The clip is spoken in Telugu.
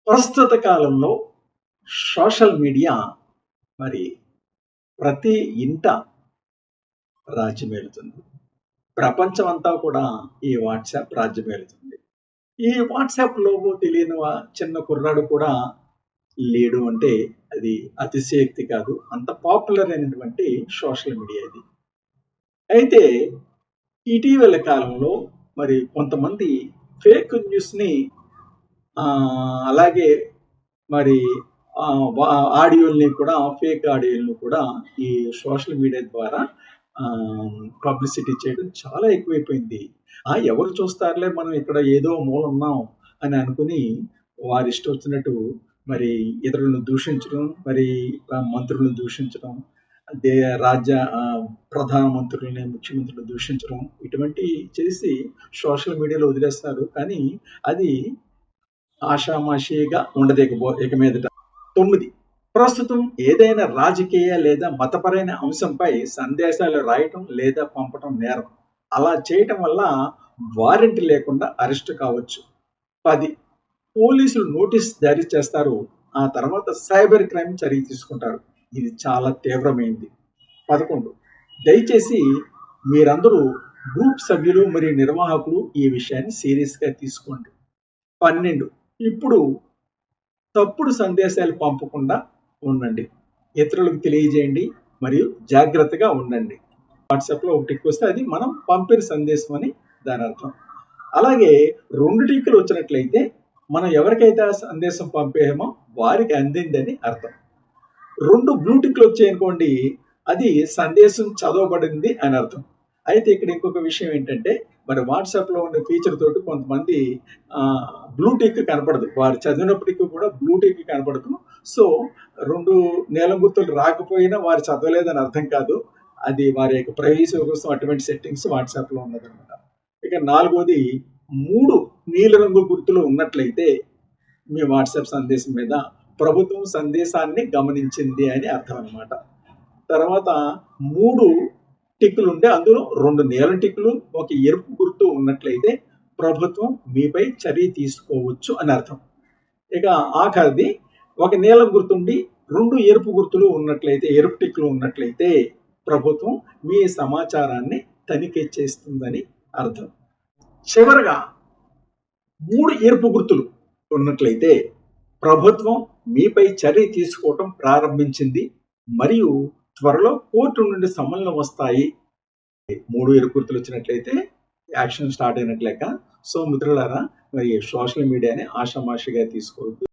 ప్రస్తుత కాలంలో సోషల్ మీడియా మరి ప్రతి ఇంట రాజ్యమేలుతుంది. ప్రపంచం అంతా కూడా ఈ వాట్సాప్ రాజ్యమేలుతుంది. ఈ వాట్సాప్ లోగో తెలియని చిన్న కుర్రాడు కూడా లేడు అంటే అది అతిశయోక్తి కాదు. అంత పాపులర్ అయినటువంటి సోషల్ మీడియా ఇది. అయితే ఇటీవల కాలంలో మరి కొంతమంది ఫేక్ న్యూస్ని అలాగే మరి ఆడియోల్ని కూడా ఫేక్ ఆడియోల్ని కూడా ఈ సోషల్ మీడియా ద్వారా పబ్లిసిటీ చేయడం చాలా ఎక్కువైపోయింది. ఎవరు చూస్తారులే, మనం ఇక్కడ ఏదో మూల ఉన్నాం అని అనుకుని వారి ఇష్టం వచ్చినట్టు మరి ఇతరులను దూషించడం, మరి మంత్రులను దూషించడం, రాజ్య ప్రధానమంత్రులని, ముఖ్యమంత్రులను దూషించడం, ఇటువంటి చేసి సోషల్ మీడియాలో వదిలేస్తారు. కానీ అది ఆషామాషిగా ఉండదు ఇక మీదట. 9, ప్రస్తుతం ఏదైనా రాజకీయ లేదా మతపరమైన అంశంపై సందేశాలు రాయటం లేదా పంపటం నేరం. అలా చేయటం వల్ల వారెంట్ లేకుండా అరెస్ట్ కావచ్చు. 10, పోలీసులు నోటీస్ జారీ చేస్తారు. ఆ తర్వాత సైబర్ క్రైమ్ చర్య తీసుకుంటారు. ఇది చాలా తీవ్రమైంది. 11, దయచేసి మీరందరూ గ్రూప్ సభ్యులు మరియు నిర్వాహకులు ఈ విషయాన్ని సీరియస్గా తీసుకోండి. 12, ఇప్పుడు తప్పుడు సందేశాలు పంపకుండా ఉండండి. ఇతరులకు తెలియజేయండి మరియు జాగ్రత్తగా ఉండండి. వాట్సాప్లో ఒక టిక్ వస్తే అది మనం పంపిన సందేశం అని దాని అర్థం. అలాగే 2 టిక్కులు వచ్చినట్లయితే మనం ఎవరికైతే సందేశం పంపేమో వారికి అందిందని అర్థం. 2 బ్లూ టిక్లు వచ్చాయనుకోండి, అది సందేశం చదవబడింది అని అర్థం. అయితే ఇక్కడ ఇంకొక విషయం ఏంటంటే, మరి వాట్సాప్లో ఉండే ఫీచర్ తోటి కొంతమంది బ్లూ టిక్ కనపడదు, వారు చదివినప్పటికీ కూడా బ్లూ టిక్ కనపడదు. సో 2 నీలం గుర్తులు రాకపోయినా వారు చదవలేదని అర్థం కాదు. అది వారి యొక్క ప్రైవసీ కోసం అటువంటి సెట్టింగ్స్ వాట్సాప్లో ఉన్నదన్నమాట. ఇక 4వది, 3 నీలిరంగు గుర్తులు ఉన్నట్లయితే మీ వాట్సాప్ సందేశం మీద ప్రభుత్వం సందేశాన్ని గమనించింది అని అర్థం అనమాట. తర్వాత 3 టిక్కులు ఉంటే అందులో 2 నీలం టిక్కులు, ఒక ఎరుపు గుర్తు ఉన్నట్లయితే ప్రభుత్వం మీపై చర్య తీసుకోవచ్చు అని అర్థం. ఇక ఆఖరిది, ఒక నీలం గుర్తుండి 2 ఎరుపు గుర్తులు ఉన్నట్లయితే, ఎరుపు టిక్కులు ఉన్నట్లయితే ప్రభుత్వం మీ సమాచారాన్ని తనిఖీ చేస్తుందని అర్థం. చివరగా 3 ఎరుపు గుర్తులు ఉన్నట్లయితే ప్రభుత్వం మీపై చర్య తీసుకోవటం ప్రారంభించింది మరియు త్వరలో కోర్టు నుండి సమన్లు వస్తాయి. 3 ఎరుపు గుర్తులు వచ్చినట్లయితే యాక్షన్ స్టార్ట్ అయినట్లేక. సో మిత్రులారా, మరి సోషల్ మీడియాని ఆషామాషిగా తీసుకోవద్దు.